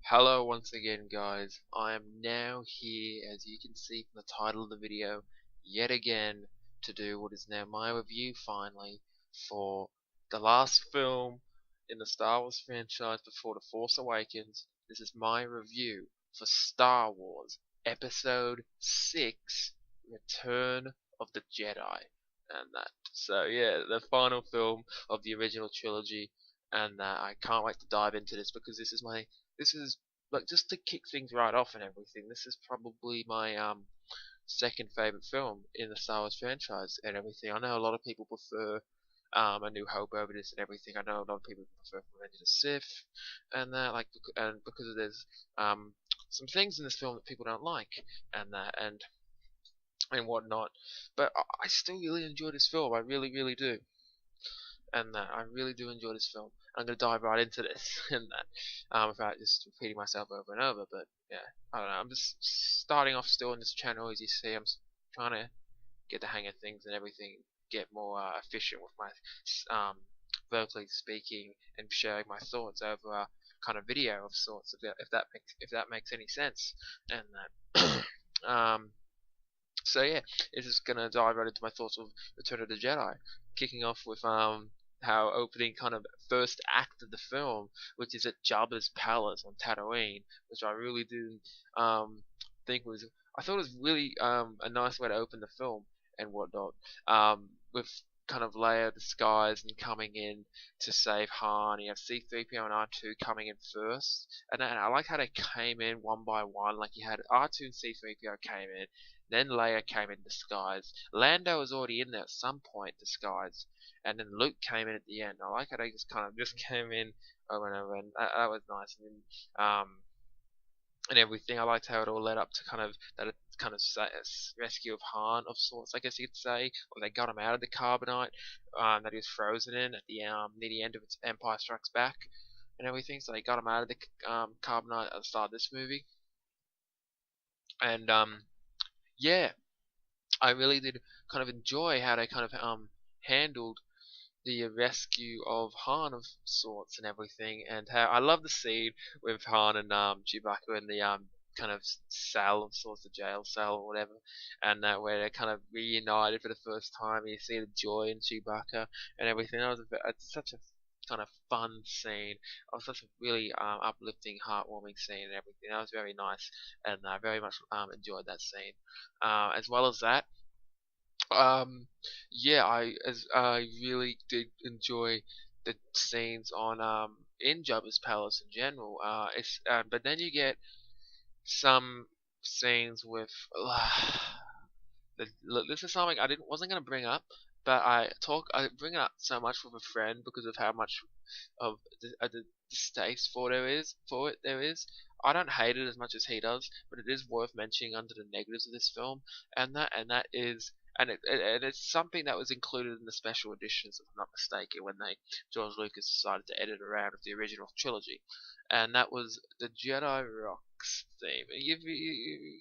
Hello once again guys, I am now here, as you can see from the title of the video, yet again to do what is now my review finally for the last film in the Star Wars franchise before The Force Awakens. This is my review for Star Wars Episode 6, Return of the Jedi. And that, so yeah, the final film of the original trilogy, and I can't wait to dive into this because this is like, just to kick things right off and everything, this is probably my second favorite film in the Star Wars franchise and everything. I know a lot of people prefer A New Hope over this and everything. I know a lot of people prefer Revenge of the Sith and that, and because there's some things in this film that people don't like and that and whatnot. But I still really enjoy this film. I really do. And that I really do enjoy this film. I'm gonna dive right into this and that, without just repeating myself over and over. But yeah, I don't know. I'm just starting off still in this channel, as you see. Trying to get the hang of things and everything, get more efficient with my verbally speaking and sharing my thoughts over a kind of video of sorts. If that makes any sense, and that. So yeah, this is gonna dive right into my thoughts of Return of the Jedi, kicking off with how opening kind of first act of the film, which is at Jabba's palace on Tatooine, which I really didn't think was. I thought it was really a nice way to open the film and whatnot, with kind of Leia disguised and coming in to save Han. You have C-3PO and R2 coming in first, and I like how they came in one by one. Like you had R2 and C-3PO came in, then Leia came in disguise. Lando was already in there at some point disguised, and then Luke came in at the end. I like how they just kind of just came in over and over, and that was nice. And everything. I liked how it all led up to kind of that kind of rescue of Han of sorts, I guess you could say, or they got him out of the carbonite that he was frozen in at the near the end of its Empire Strikes Back and everything. So they got him out of the carbonite at the start of this movie, and yeah, I really did kind of enjoy how they kind of handled the rescue of Han of sorts and everything, and how I love the scene with Han and Chewbacca in the kind of cell of sorts, the jail cell or whatever, and where they're kind of reunited for the first time. And you see the joy in Chewbacca and everything. That was it's such a kind of fun scene. It was such a really uplifting, heartwarming scene and everything. That was very nice, and I very much enjoyed that scene. As well as that, yeah, I really did enjoy the scenes on in Jabba's palace in general. But then you get some scenes with look, this is something I wasn't gonna bring up, but I bring it up so much with a friend because of how much of the distaste for it there is. I don't hate it as much as he does, but it is worth mentioning under the negatives of this film, and that is. And it's something that was included in the special editions, if I'm not mistaken, when George Lucas decided to edit around with the original trilogy, and that was the Jedi Rocks theme. You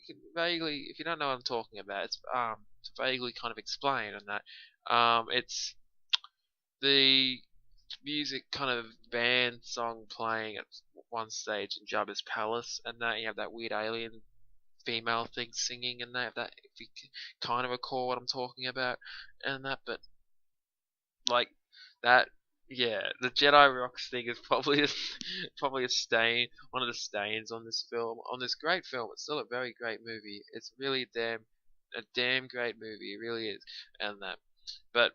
can vaguely, if you don't know what I'm talking about, it's to vaguely kind of explain on that. It's the music kind of band song playing at one stage in Jabba's palace, and that you have that weird alien female thing singing, and that if you kind of recall what I'm talking about, and that, but like that, yeah, the Jedi Rocks thing is probably probably a stain, one of the stains on this film, on this great film. It's still a very great movie. It's really a damn great movie. It really is, and that. But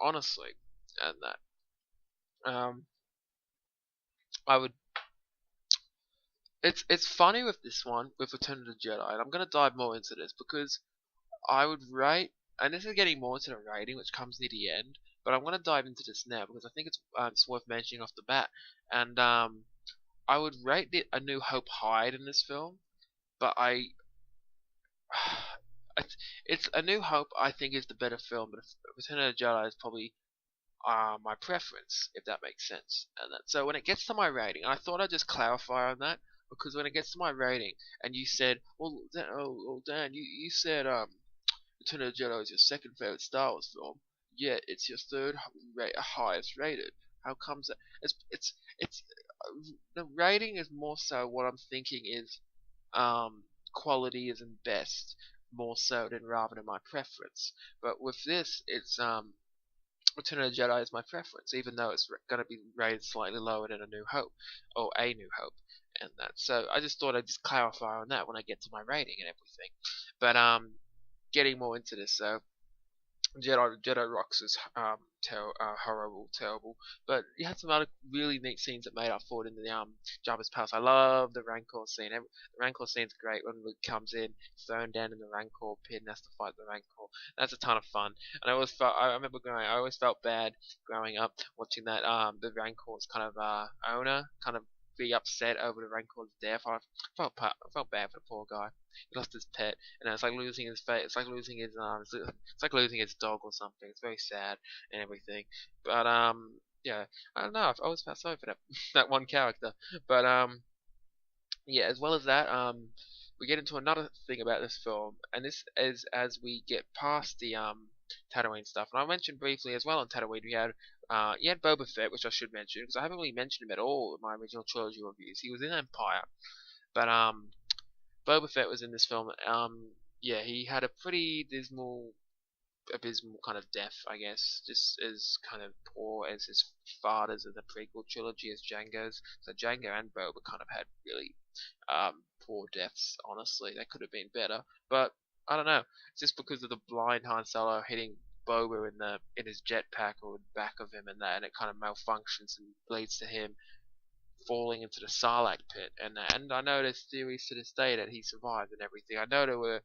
honestly, and that, I would. It's funny with this one with Return of the Jedi, and I'm gonna dive more into this because I would rate, and this is getting more into the rating, which comes near the end. But I'm gonna dive into this now because I think it's worth mentioning off the bat. And I would rate it A New Hope higher in this film, but it's A New Hope I think is the better film, but Return of the Jedi is probably my preference, if that makes sense. And that, so when it gets to my rating, I thought I'd just clarify on that because when it gets to my rating, and you said, well, Dan, you said Return of the Jedi is your second favorite Star Wars film, yet it's your third highest rated. How comes that? It's the rating is more so what I'm thinking is quality isn't best, more so than rather than my preference. But with this, it's Return of the Jedi is my preference, even though it's going to be rated slightly lower than A New Hope or A New Hope, and that. So I just thought I'd just clarify on that when I get to my rating and everything. But getting more into this, so Jedi Rocks is horrible, terrible. But you had some other really neat scenes that made up for it in the Jabba's palace. I love the Rancor scene. The Rancor scene's great when Luke comes in, thrown down in the Rancor pit, and has to fight the Rancor. That's a ton of fun. And I remember I always felt bad growing up watching that the Rancor's kind of owner kind of be upset over the Rancor's death. I felt bad for the poor guy. He lost his pet, and it's like losing his face. It's like losing his it's like losing his dog or something. It's very sad and everything. But yeah, I don't know. I've always felt sorry for that that one character. But yeah, as well as that, we get into another thing about this film, and this is as we get past the Tatooine stuff. And I mentioned briefly as well on Tatooine, you had Boba Fett, which I should mention because I haven't really mentioned him at all in my original trilogy reviews. He was in Empire, but Boba Fett was in this film. Yeah, he had a pretty abysmal kind of death, I guess, just as kind of poor as his fathers in the prequel trilogy as Jango's. So Jango and Boba kind of had really poor deaths. Honestly, they could have been better, but I don't know. It's just because of the blind Han Solo hitting Boba in his jetpack or the back of him, and it kind of malfunctions and leads to him falling into the Sarlacc pit, and I know there's theories to this day that he survived and everything. I know there were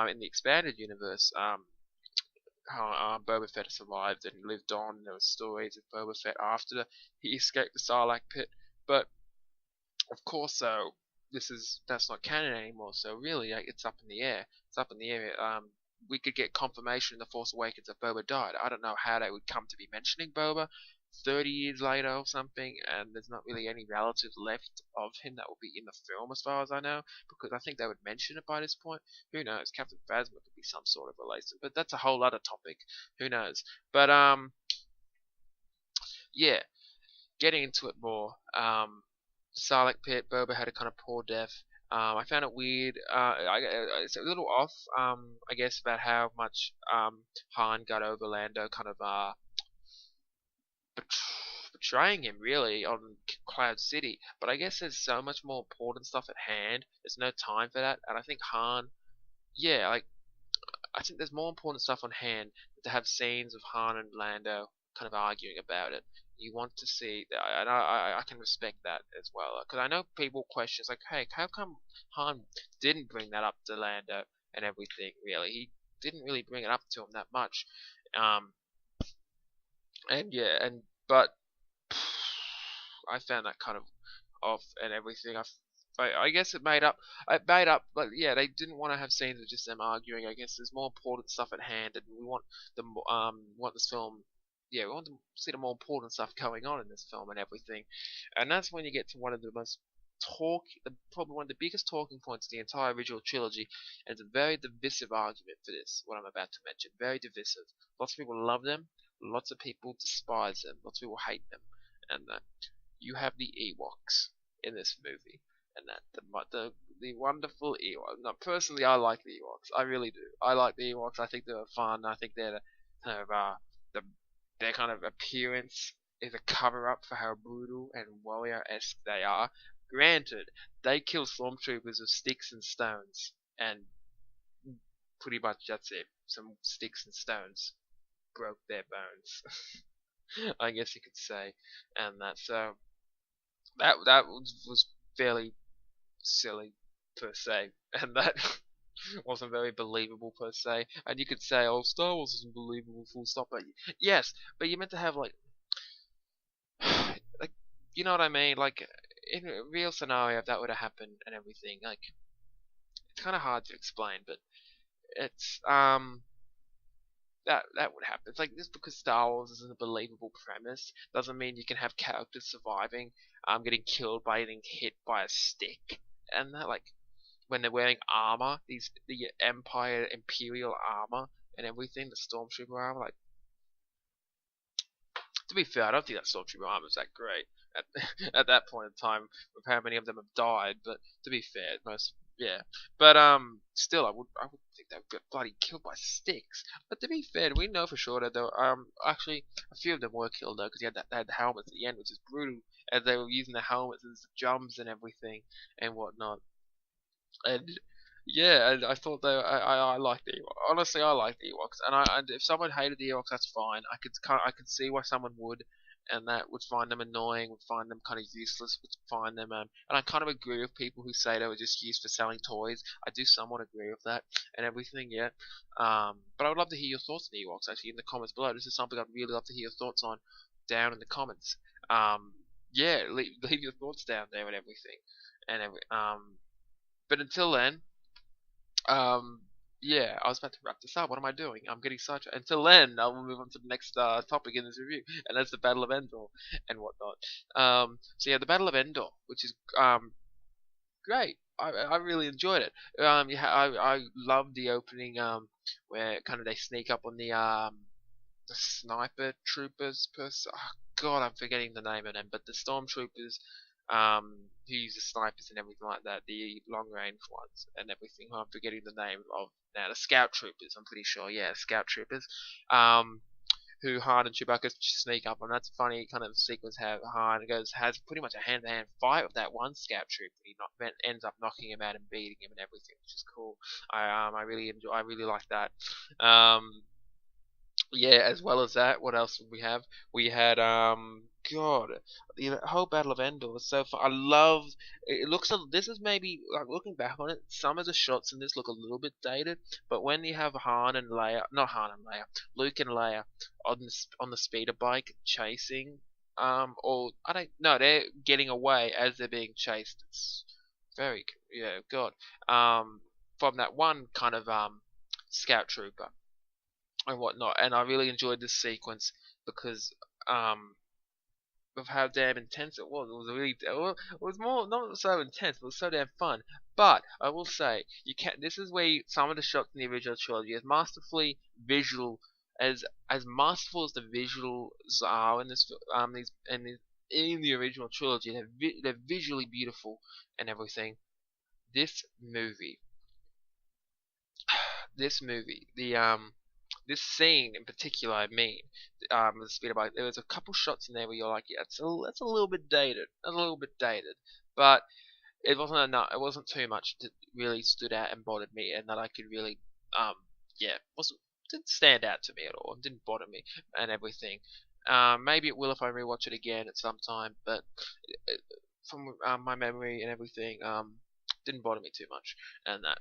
in the expanded universe how Boba Fett survived and lived on. And there were stories of Boba Fett after he escaped the Sarlacc pit, but of course, so that's not canon anymore. So really, it's up in the air. It's up in the air. We could get confirmation in The Force Awakens that Boba died. I don't know how they would come to be mentioning Boba 30 years later or something, and there's not really any relatives left of him that will be in the film as far as I know, because I think they would mention it by this point. Who knows? Captain Phasma could be some sort of relation, but that's a whole other topic. Who knows? But yeah, getting into it more. Sarlacc pit, Boba had a kind of poor death. I found it weird. It's a little off, I guess, about how much Han got over Lando, kind of betraying him really on Cloud City. But I guess there's so much more important stuff at hand. There's no time for that, and I think Han, yeah, like I think there's more important stuff on hand to have scenes of Han and Lando kind of arguing about it. You want to see, and I can respect that as well, because I know people question, like, hey, how come Han didn't bring that up to Lando and everything? Really, he didn't really bring it up to him that much. And yeah, but I found that kind of off and everything. I guess it made up. But yeah, they didn't want to have scenes of just them arguing. I guess there's more important stuff at hand, and we want this film. Yeah, we want to see the more important stuff going on in this film and everything, and that's when you get to one of the probably one of the biggest talking points of the entire original trilogy, and it's a very divisive argument for this. What I'm about to mention, very divisive. Lots of people love them, lots of people despise them, lots of people hate them, and you have the Ewoks in this movie, and that the wonderful Ewoks. Now, personally, I like the Ewoks. I really do. I like the Ewoks. I think they're fun. I think they're kind of their kind of appearance is a cover up for how brutal and warrior-esque they are. Granted, they kill stormtroopers with sticks and stones, and pretty much that's it. Some sticks and stones broke their bones. I guess you could say, and that so that was fairly silly per se, and that wasn't very believable per se. And you could say, "Oh, Star Wars isn't believable, full stop." But yes, but you meant to have like, like you know what I mean? Like in a real scenario, if that would have happened and everything, like it's kind of hard to explain, but it's that would happen. It's like just because Star Wars isn't a believable premise doesn't mean you can have characters surviving, getting killed by getting hit by a stick, and that like when they're wearing armor, the Empire Imperial armor and everything, the Stormtrooper armor, like To be fair, I don't think that Stormtrooper armor was that great at at that point in time with how many of them have died. But to be fair, most yeah. But still, I would think they would get bloody killed by sticks. But to be fair, we know for sure that actually a few of them were killed though, because they had the helmets at the end, which is brutal, as they were using the helmets as jumps and everything and whatnot. And yeah, and I thought I liked the Ewoks. Honestly, I like the Ewoks, and if someone hated the Ewoks, that's fine. I could see why someone would, and that would find them annoying, would find them kind of useless, would find them and I kind of agree with people who say they were just used for selling toys. I do somewhat agree with that and everything, yeah. But I would love to hear your thoughts on the Ewoks actually in the comments below. This is something I'd really love to hear your thoughts on down in the comments. Yeah, leave your thoughts down there and everything, and but until then, yeah, I was about to wrap this up. What am I doing? I'm getting such. Until then, I will move on to the next topic in this review, and that's the Battle of Endor and whatnot. So yeah, the Battle of Endor, which is great. I really enjoyed it. Yeah, I loved the opening where kind of they sneak up on the sniper troopers God, I'm forgetting the name of them, but the stormtroopers who use the snipers and everything like that, the long range ones and everything. I'm forgetting the name of now. The scout troopers, I'm pretty sure. Yeah, scout troopers. Who Han and Chewbacca sneak up on. That's a funny kind of sequence how Han has pretty much a hand-to-hand fight with that one scout trooper. He ends up knocking him out and beating him and everything, which is cool. I really enjoy. I really like that. Yeah, as well as that, what else did we have? We had God, the whole Battle of Endor was so fun. I love it. Looks this is maybe like looking back on it, some of the shots in this look a little bit dated, but when you have Han and Leia, not Han and Leia, Luke and Leia on the speeder bike chasing, or I don't no, they're getting away as they're being chased. It's very yeah, God, from that one kind of scout trooper and whatnot. And I really enjoyed this sequence because of how damn intense it was. It was really, it was more not so intense, but it was so damn fun. But I will say, you can. This is where some of the shots in the original trilogy, as masterfully visual as masterful as the visuals are in this in the original trilogy, they're visually beautiful and everything. This movie, this scene in particular, I mean, the speeder bike. There was a couple shots in there where you're like, yeah, that's a little bit dated, that's a little bit dated, but it wasn't enough. It wasn't too much that really stood out and bothered me, and that I could really, yeah, wasn't didn't stand out to me at all. It didn't bother me and everything. Maybe it will if I rewatch it again at some time, but from my memory and everything, didn't bother me too much, and that.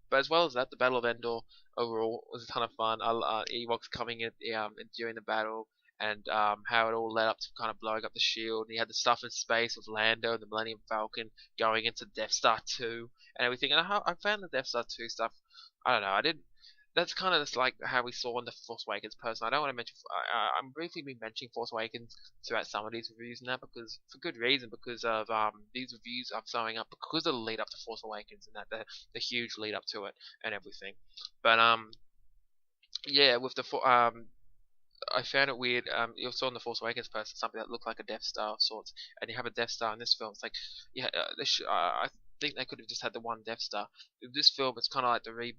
But as well as that, the Battle of Endor overall was a ton of fun. Ewoks coming in during the battle, and how it all led up to kind of blowing up the shield. And you had the stuff in space with Lando and the Millennium Falcon going into Death Star 2 and everything. And I found the Death Star 2 stuff. I don't know. I didn't. That's kind of just like how we saw in the Force Awakens. Personally, I don't want to mention. I'm briefly been mentioning Force Awakens throughout some of these reviews and that because for good reason, because of these reviews are throwing up because of the lead up to Force Awakens and that the huge lead up to it and everything. But yeah, with the I found it weird. You saw in the Force Awakens person something that looked like a Death Star of sorts, and you have a Death Star in this film. It's like, yeah, I think they could have just had the one Death Star. In this film, it's kind of like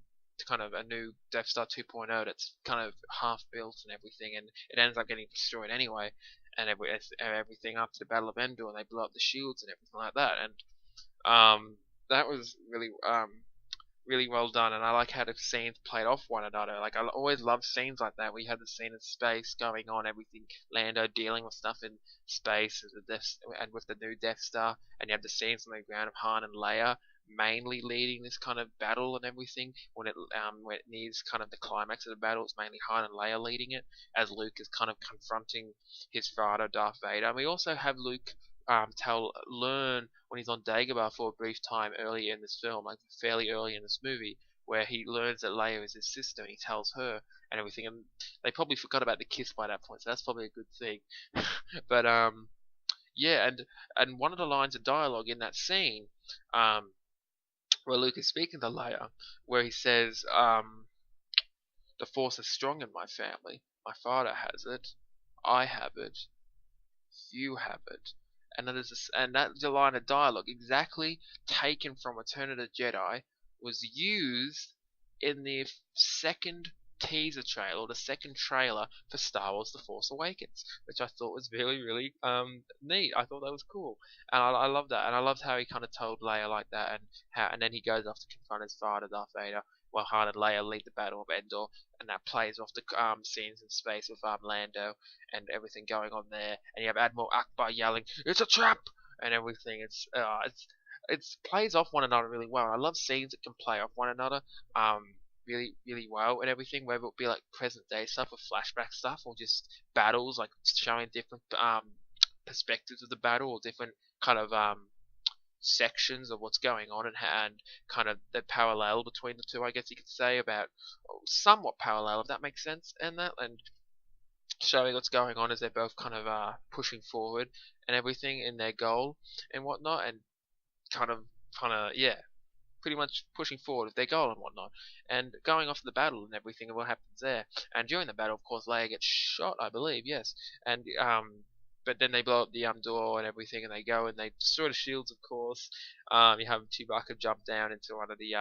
kind of a new Death Star 2.0 that's kind of half built and everything, and it ends up getting destroyed anyway, and everything after the Battle of Endor, and they blow up the shields and everything like that, and that was really well done, and I like how the scenes played off one another. Like I always love scenes like that. We had the scene in space going on, everything Lando dealing with stuff in space and with the new Death Star, and you have the scenes on the ground of Han and Leia mainly leading this kind of battle and everything. When it nears kind of the climax of the battle, it's mainly Han and Leia leading it, as Luke is kind of confronting his father, Darth Vader. And we also have Luke learn when he's on Dagobah for a brief time earlier in this film, like fairly early in this movie, where he learns that Leia is his sister and he tells her and everything. And they probably forgot about the kiss by that point, so that's probably a good thing. But yeah, and one of the lines of dialogue in that scene, where Luke is speaking to Leia, where he says, "The Force is strong in my family. My father has it. I have it, you have it. And that line of dialogue, exactly taken from Return of the Jedi, was used in the second teaser trailer, or the second trailer for Star Wars: The Force Awakens, which I thought was really, really neat. I thought that was cool, and I love that, and I loved how he kind of told Leia like that, and then he goes off to confront his father, Darth Vader, while Han and Leia lead the Battle of Endor, and that plays off the scenes in space with Lando and everything going on there, and you have Admiral Akbar yelling, "It's a trap!" and everything. It's plays off one another really well. I love scenes that can play off one another really, really well and everything, whether it be like present day stuff or flashback stuff, or just battles, like showing different perspectives of the battle, or different kind of sections of what's going on, and kind of the parallel between the two, I guess you could say, about somewhat parallel, if that makes sense, and showing what's going on as they're both kind of pushing forward and everything in their goal and whatnot, and kind of yeah, pretty much pushing forward with their goal and whatnot, and going off the battle and everything and what happens there. And during the battle, of course, Leia gets shot, I believe, yes, and but then they blow up the door and everything, and they go and they destroy the shields, of course. You have Chewbacca jump down into one of the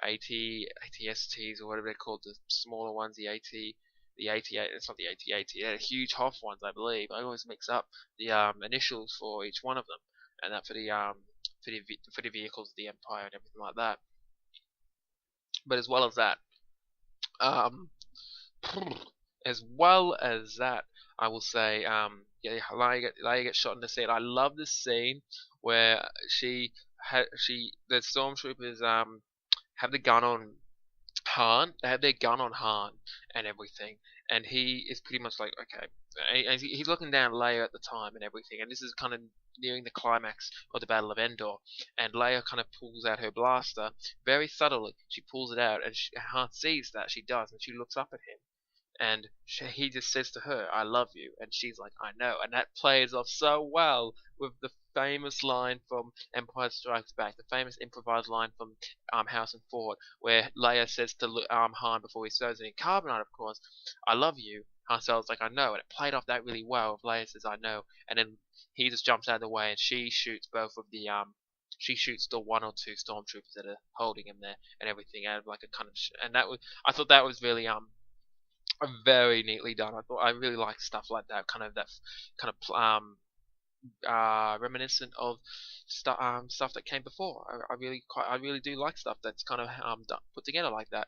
ATSTs or whatever they're called, the smaller ones, the AT8, it's not the AT-AT, they're huge Hoth ones, I believe. I always mix up the initials for each one of them, and that for the vehicles of the Empire and everything like that. But as well as that, um, I will say, yeah, Leia gets shot in the scene. I love this scene where the stormtroopers have the gun on Han. They have their gun on Han and everything, and he is pretty much like, okay, and he's looking down Leia at the time and everything, and this is kind of nearing the climax of the Battle of Endor, and Leia kind of pulls out her blaster very subtly. She pulls it out, and Han sees that she does, and she looks up at him, and he just says to her, "I love you," and she's like, "I know," and that plays off so well with the famous line from Empire Strikes Back, the famous improvised line from Harrison Ford, where Leia says to Han before he throws it in carbonite, of course, "I love you." Han Solo's like, "I know," and it played off that really well. If Leia says, "I know," and then he just jumps out of the way, and she shoots both of the she shoots the one or two stormtroopers that are holding him there and everything out of like a kind of and that was I thought that was really very neatly done. I really like stuff like that, kind of reminiscent of stuff that came before. I really do like stuff that's kind of put together like that.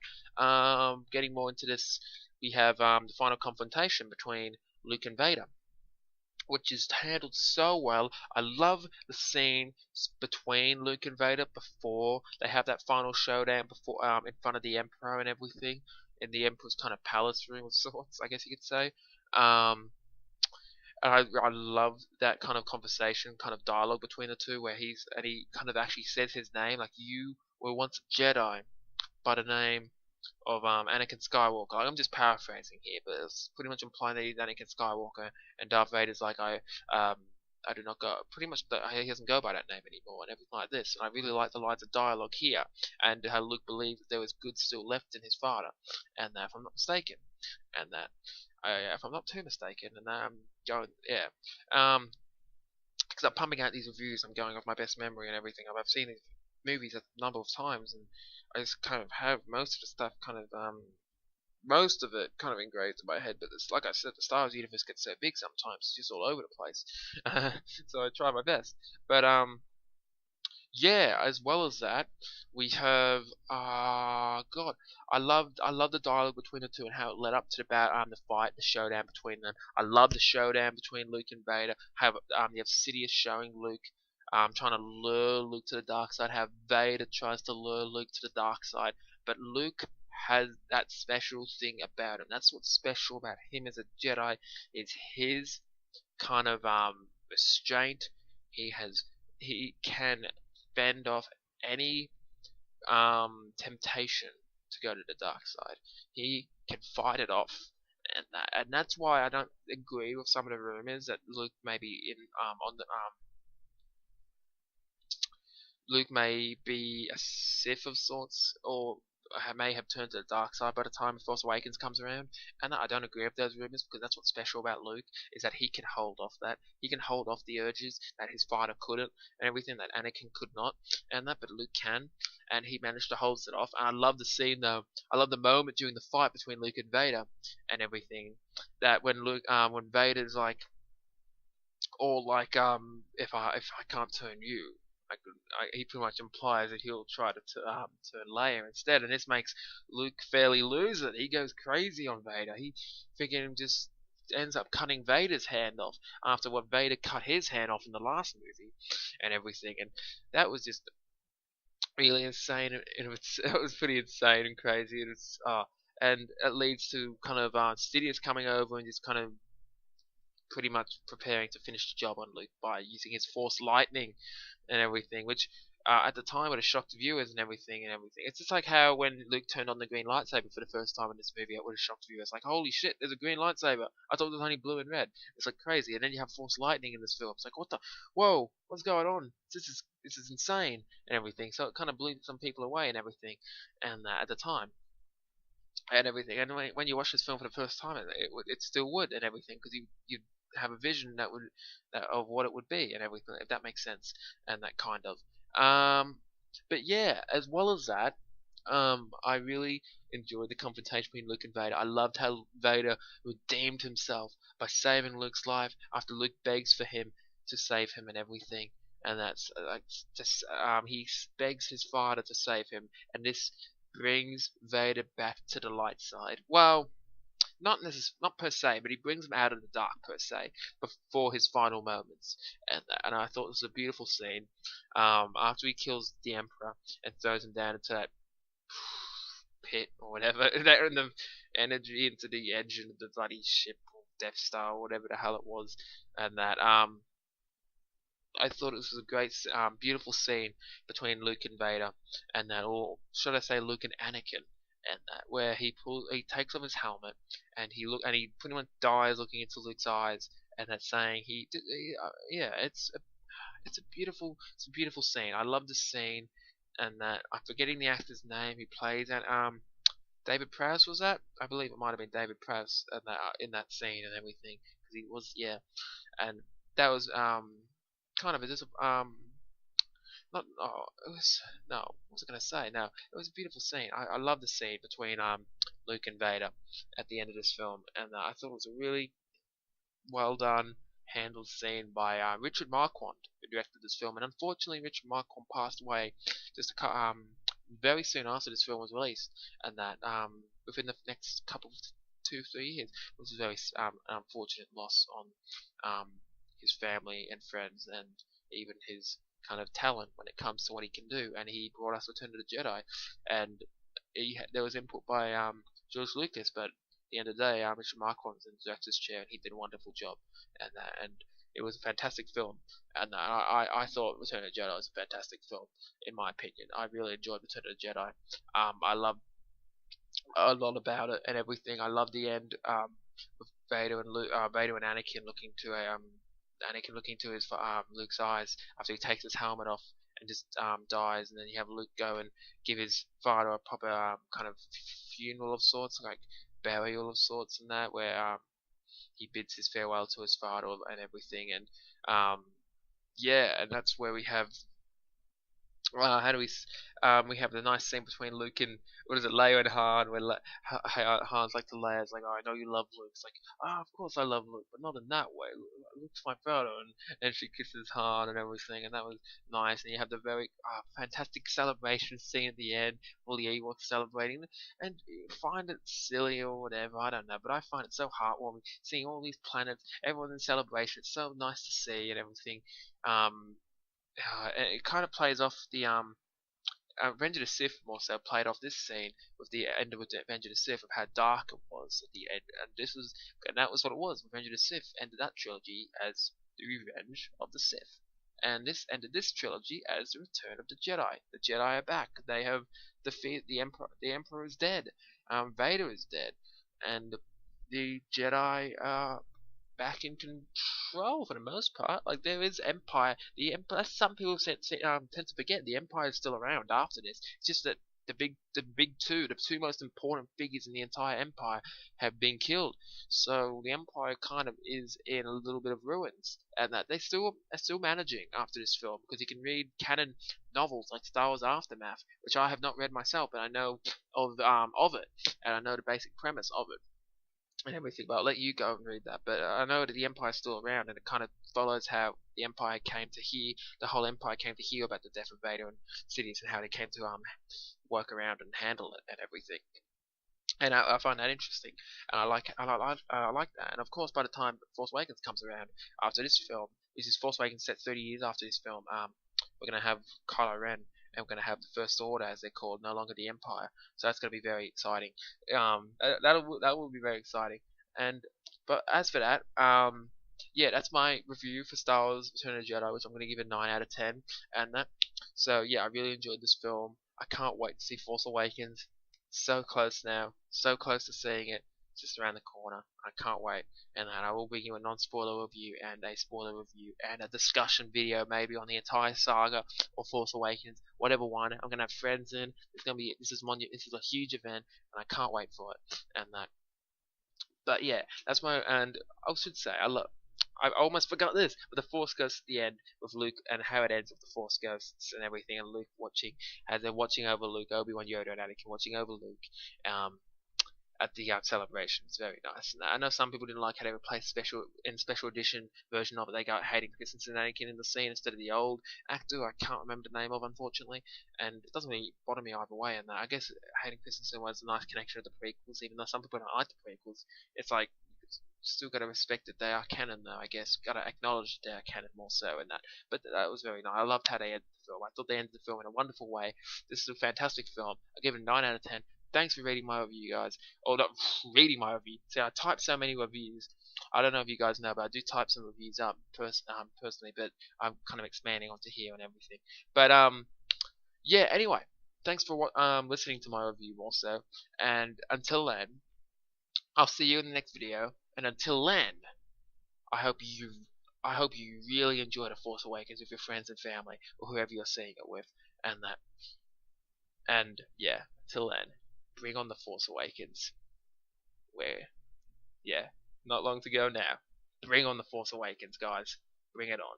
Getting more into this, we have the final confrontation between Luke and Vader, which is handled so well. I love the scene between Luke and Vader before they have that final showdown, before in front of the Emperor and everything, in the Emperor's kind of palace room of sorts, I guess you could say. And I love that kind of conversation, kind of dialogue between the two, where he kind of actually says his name, like, "You were once a Jedi by the name of Anakin Skywalker." I'm just paraphrasing here, but it's pretty much implying that he's Anakin Skywalker, and Darth Vader's like, I do not go, pretty much, he doesn't go by that name anymore, and everything like this. And I really like the lines of dialogue here, and how Luke believes that there was good still left in his father, and that, if I'm not mistaken, and that, if I'm not too mistaken, and going, yeah, because I'm pumping out these reviews, I'm going off my best memory and everything. I've seen these movies a number of times, and I just kind of have most of the stuff most of it kind of engraved in my head. But it's like I said, the Star Wars universe gets so big sometimes, it's just all over the place. So I try my best. But yeah, as well as that, we have God, I love the dialogue between the two and how it led up to the fight, the showdown between them. I love the showdown between Luke and Vader. Have you have Sidious showing Luke trying to lure Luke to the dark side, how Vader tries to lure Luke to the dark side, but Luke has that special thing about him. That's what's special about him as a Jedi, is his kind of restraint. He can fend off any temptation to go to the dark side. He can fight it off, and that's why I don't agree with some of the rumors that Luke may be in on the Luke may be a Sith of sorts, or may have turned to the dark side by the time Force Awakens comes around. And I don't agree with those rumors, because that's what's special about Luke, is that he can hold off that. He can hold off the urges that his father couldn't, and everything that Anakin could not, and that, but Luke can, and he managed to hold it off. And I love the scene though. I love the moment during the fight between Luke and Vader, and everything. That when Vader's like, or like, if I can't turn you, he pretty much implies that he'll try to turn Leia instead, and this makes Luke fairly lose it. He goes crazy on Vader. He freaking just ends up cutting Vader's hand off after what Vader cut his hand off in the last movie, and everything. And that was just really insane. It was pretty insane and crazy. And it leads to kind of Sidious coming over and just kind of pretty much preparing to finish the job on Luke by using his Force lightning and everything, which at the time would have shocked viewers and everything. It's just like how when Luke turned on the green lightsaber for the first time in this movie, it would have shocked viewers. Like, holy shit, there's a green lightsaber. I thought it was only blue and red. It's like crazy. And then you have Force lightning in this film. It's like, what the? Whoa, what's going on? This is insane and everything. So it kind of blew some people away and everything, and at the time. And everything, and when you watch this film for the first time, it still would and everything, because you have a vision of what it would be and everything, if that makes sense, and that kind of. But yeah, as well as that, I really enjoyed the confrontation between Luke and Vader. I loved how Vader redeemed himself by saving Luke's life after Luke begs for him to save him and everything, and that's like just he begs his father to save him, and this brings Vader back to the light side. Well, not per se, but he brings him out of the dark per se before his final moments, and I thought it was a beautiful scene. After he kills the Emperor and throws him down into that pit or whatever, they're in the energy into the engine of the bloody ship or Death Star or whatever the hell it was, and that I thought this was a great, beautiful scene between Luke and Vader, and that, or should I say, Luke and Anakin, and that where he takes off his helmet, and he pretty much dies looking into Luke's eyes, and that saying yeah, it's a beautiful scene. I love the scene, and that I'm forgetting the actor's name who plays that. David Prowse was that? I believe it might have been David Prowse in that scene and everything, because he was, yeah, and that was kind of not it was no what was I gonna say, no, it was a beautiful scene. I love the scene between Luke and Vader at the end of this film, and I thought it was a really well done handled scene by Richard Marquand, who directed this film. And unfortunately Richard Marquand passed away just very soon after this film was released, and that within the next couple of 2-3 years. It was a very unfortunate loss on his family and friends, and even his kind of talent when it comes to what he can do. And he brought us Return of the Jedi, and there was input by George Lucas, but at the end of the day, Richard Marquand was in the director's chair, and he did a wonderful job. And it was a fantastic film, and I thought Return of the Jedi was a fantastic film, in my opinion. I really enjoyed Return of the Jedi. I loved a lot about it and everything. I love the end with Vader and Anakin looking to his Luke's eyes after he takes his helmet off and just dies, and then you have Luke go and give his father a proper kind of funeral of sorts, like burial of sorts, and that where he bids his farewell to his father and everything, and yeah, and that's where we have we have the nice scene between Luke and Leia and Han, where Han's like to Leia, it's like, oh, I know you love Luke. It's like, oh, of course I love Luke, but not in that way. Luke's my brother, and she kisses Han and everything, and that was nice. And you have the very fantastic celebration scene at the end, all the Ewoks celebrating, and you find it silly or whatever, I don't know, but I find it so heartwarming seeing all these planets, everyone's in celebration. It's so nice to see and everything. It kind of plays off the Revenge of the Sith more so played off this scene with the end of Revenge of the Sith, of how dark it was at the end, and that was what it was. Revenge of the Sith ended that trilogy as the Revenge of the Sith, and this ended this trilogy as the Return of the Jedi. The Jedi are back. They have defeated the Emperor. The Emperor is dead. Vader is dead, and the Jedi are back in control for the most part. Like, there is Empire. The Empire. Some people tend to forget the Empire is still around after this. It's just that the two most important figures in the entire empire have been killed. So the empire kind of is in a little bit of ruins, and that are still managing after this film, because you can read canon novels like Star Wars Aftermath, which I have not read myself, but I know of it, and I know the basic premise of it and everything. But I'll let you go and read that. But I know that the Empire's still around, and it kind of follows how the Empire came to hear, the whole Empire came to hear about the death of Vader and Sidious, and how they came to work around and handle it and everything. And I find that interesting, and I like that. And of course, by the time Force Awakens comes around after this film, this is Force Awakens set 30 years after this film. We're gonna have Kylo Ren, and we're gonna have the First Order, as they're called, no longer the Empire. So that's gonna be very exciting. That will be very exciting. And but as for that, yeah, that's my review for Star Wars: Return of the Jedi, which I'm gonna give a 9 out of 10. And that, so yeah, I really enjoyed this film. I can't wait to see Force Awakens. So close now, so close to seeing it, just around the corner. I can't wait. And then I will bring you a non-spoiler review and a spoiler review and a discussion video maybe on the entire saga or Force Awakens, whatever one. I'm gonna have friends in. This is a huge event, and I can't wait for it. And that. But yeah, that's my, and I should say I almost forgot this, but the Force Ghosts at the end with Luke, and how it ends with the Force Ghosts and everything, and Luke watching, as they're watching over Luke, Obi-Wan, Yoda, and Anakin watching over Luke, at the celebration. It's very nice. And I know some people didn't like how they replaced special edition version of it. They got Hayden Christensen and Anakin in the scene instead of the old actor I can't remember the name of, unfortunately. And it doesn't really bother me either way. And I guess Hayden Christensen was a nice connection to the prequels, even though some people don't like the prequels. It's like, still got to respect that they are canon, though. I guess got to acknowledge that they are canon more so, and that. But that was very nice. I loved how they ended the film. I thought they ended the film in a wonderful way. This is a fantastic film. I give it a 9 out of 10. Thanks for reading my review, guys. Or not reading my review. See, I type so many reviews. I don't know if you guys know, but I do type some reviews up personally. But I'm kind of expanding onto here and everything. But yeah. Anyway, thanks for listening to my review also. And until then, I'll see you in the next video. And until then, I hope you really enjoy The Force Awakens with your friends and family, or whoever you're seeing it with, and that. And yeah, until then, bring on The Force Awakens. Yeah, not long to go now. Bring on The Force Awakens, guys. Bring it on.